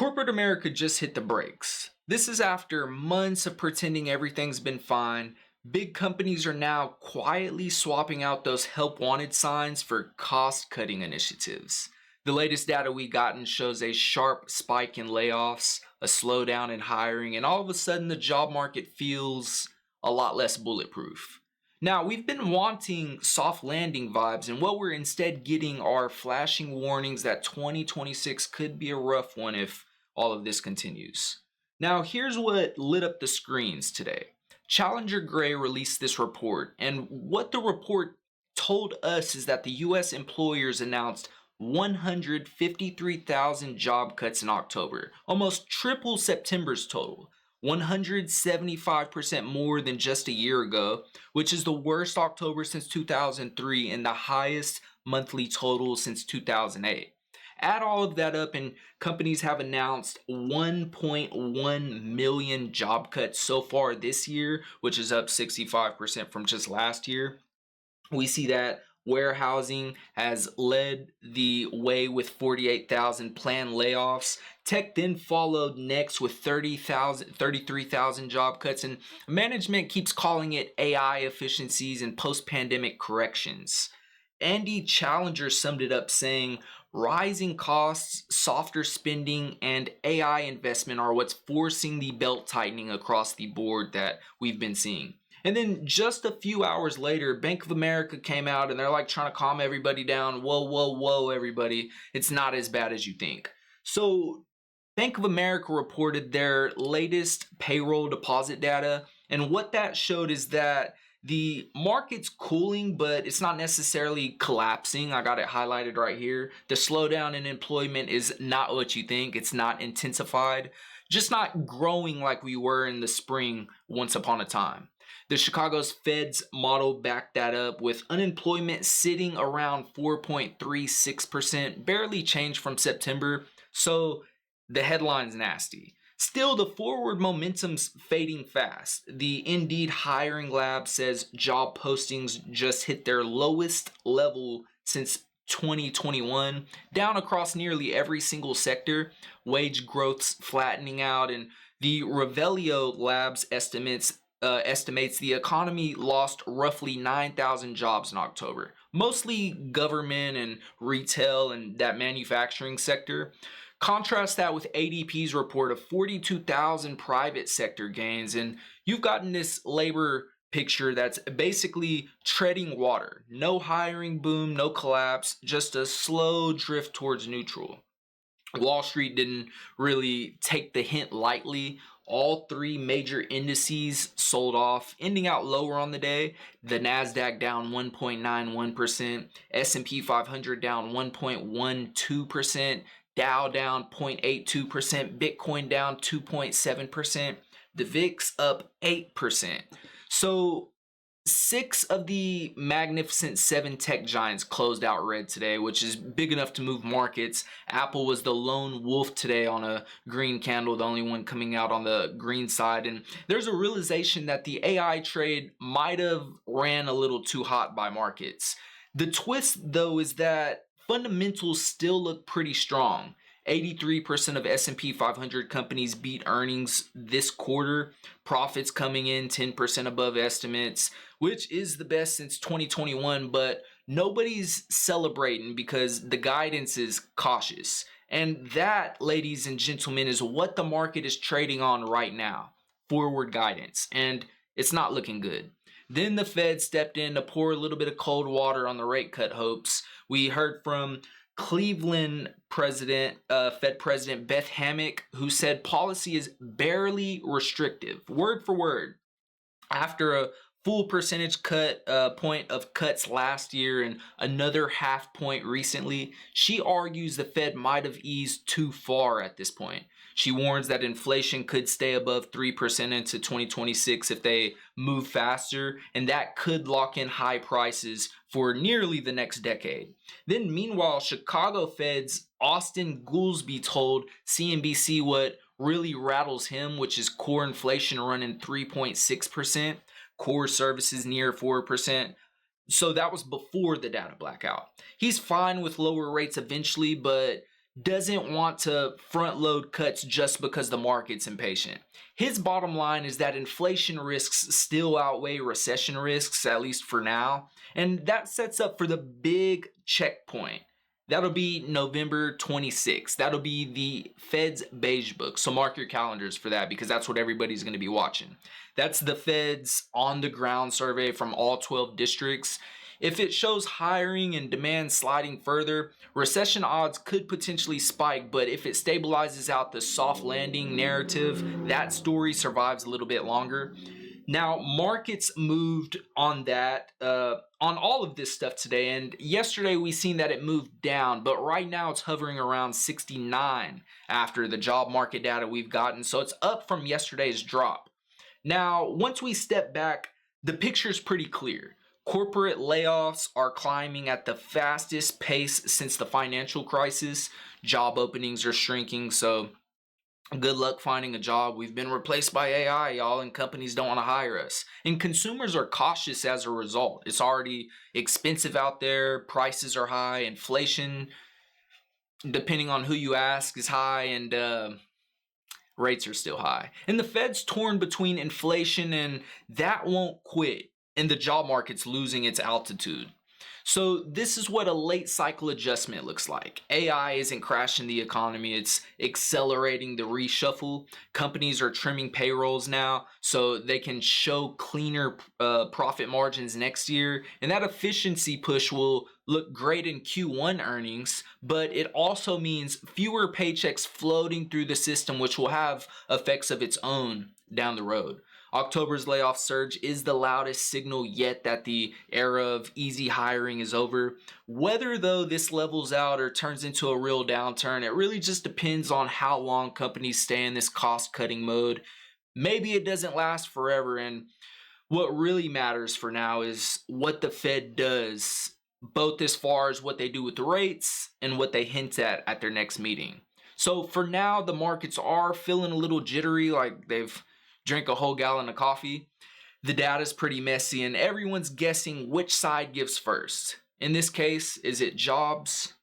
Corporate America just hit the brakes. This is after months of pretending everything's been fine. Big companies are now quietly swapping out those help wanted signs for cost cutting initiatives. The latest data we gotten shows a sharp spike in layoffs, a slowdown in hiring, and all of a sudden the job market feels a lot less bulletproof. Now, we've been wanting soft landing vibes, and what we're instead getting are flashing warnings that 2026 could be a rough one if all of this continues. Now, here's what lit up the screens today. Challenger Gray released this report, and what the report told us is that the US employers announced 153,000 job cuts in October, almost triple September's total. 175% more than just a year ago, which is the worst October since 2003 and the highest monthly total since 2008. Add all of that up, and companies have announced 1.1 million job cuts so far this year, which is up 65% from just last year. We see that warehousing has led the way with 48,000 planned layoffs. Tech then followed next with 33,000 job cuts, and management keeps calling it AI efficiencies and post-pandemic corrections. Andy Challenger summed it up saying, rising costs, softer spending, and AI investment are what's forcing the belt tightening across the board that we've been seeing. And then just a few hours later, Bank of America came out and they're like trying to calm everybody down. Whoa, everybody. It's not as bad as you think. So Bank of America reported their latest payroll deposit data. And what that showed is that the market's cooling, but it's not necessarily collapsing. I got it highlighted right here. The slowdown in employment is not what you think. It's not intensified, just not growing like we were in the spring once upon a time. The Chicago's Fed's model backed that up with unemployment sitting around 4.36%, barely changed from September, so the headline's nasty. Still, the forward momentum's fading fast. The Indeed Hiring Lab says job postings just hit their lowest level since 2021, down across nearly every single sector. Wage growth's flattening out, and the Revelio Labs estimates the economy lost roughly 9,000 jobs in October, mostly government and retail and that manufacturing sector. Contrast that with ADP's report of 42,000 private sector gains, and you've gotten this labor picture that's basically treading water. No hiring boom, no collapse, just a slow drift towards neutral. Wall Street didn't really take the hint lightly. All three major indices sold off, ending out lower on the day. The Nasdaq down 1.91%, S&P 500 down 1.12%, Dow down 0.82%, Bitcoin down 2.7%, the VIX up 8%. So 6 of the Magnificent 7 tech giants closed out red today, which is big enough to move markets. Apple was the lone wolf today on a green candle, the only one coming out on the green side. And there's a realization that the AI trade might have ran a little too hot by markets. The twist, though, is that fundamentals still look pretty strong. 83% of S&P 500 companies beat earnings this quarter. Profits coming in 10% above estimates, which is the best since 2021, but nobody's celebrating because the guidance is cautious. And that, ladies and gentlemen, is what the market is trading on right now. Forward guidance. And it's not looking good. Then the Fed stepped in to pour a little bit of cold water on the rate cut hopes. We heard from Cleveland Fed President Beth Hammack, who said policy is barely restrictive, word for word. After a full percentage point of cuts last year and another half point recently, she argues the Fed might have eased too far at this point. She warns that inflation could stay above 3% into 2026 if they move faster, and that could lock in high prices for nearly the next decade. Then meanwhile, Chicago Fed's Austin Goolsbee told CNBC what really rattles him, which is core inflation running 3.6%, core services near 4%. So that was before the data blackout. He's fine with lower rates eventually, but doesn't want to front load cuts just because the market's impatient. His bottom line is that inflation risks still outweigh recession risks, at least for now, and that sets up for the big checkpoint. That'll be November 26th. That'll be the Fed's Beige Book. So mark your calendars for that because that's what everybody's going to be watching. That's the Fed's on the ground survey from all 12 districts. If it shows hiring and demand sliding further, recession odds could potentially spike, but if it stabilizes out the soft landing narrative, that story survives a little bit longer. Now, markets moved on on all of this stuff today, and yesterday we seen that it moved down, but right now it's hovering around 69 after the job market data we've gotten, so it's up from yesterday's drop. Now, once we step back, the picture's pretty clear. Corporate layoffs are climbing at the fastest pace since the financial crisis. Job openings are shrinking, so good luck finding a job. We've been replaced by AI, y'all, and companies don't want to hire us. And consumers are cautious as a result. It's already expensive out there, prices are high, inflation, depending on who you ask, is high, and rates are still high. And the Fed's torn between inflation and that won't quit, and the job market's losing its altitude. So this is what a late cycle adjustment looks like. AI isn't crashing the economy, it's accelerating the reshuffle. Companies are trimming payrolls now so they can show cleaner profit margins next year. And that efficiency push will look great in Q1 earnings, but it also means fewer paychecks floating through the system, which will have effects of its own down the road. October's layoff surge is the loudest signal yet that the era of easy hiring is over. Whether, though, this levels out or turns into a real downturn, it really just depends on how long companies stay in this cost-cutting mode. Maybe it doesn't last forever, and what really matters for now is what the Fed does, both as far as what they do with the rates and what they hint at their next meeting. So for now, the markets are feeling a little jittery, like they've drink a whole gallon of coffee. The data's pretty messy and everyone's guessing which side gives first. In this case, is it jobs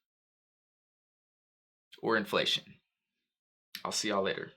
or inflation? I'll see y'all later.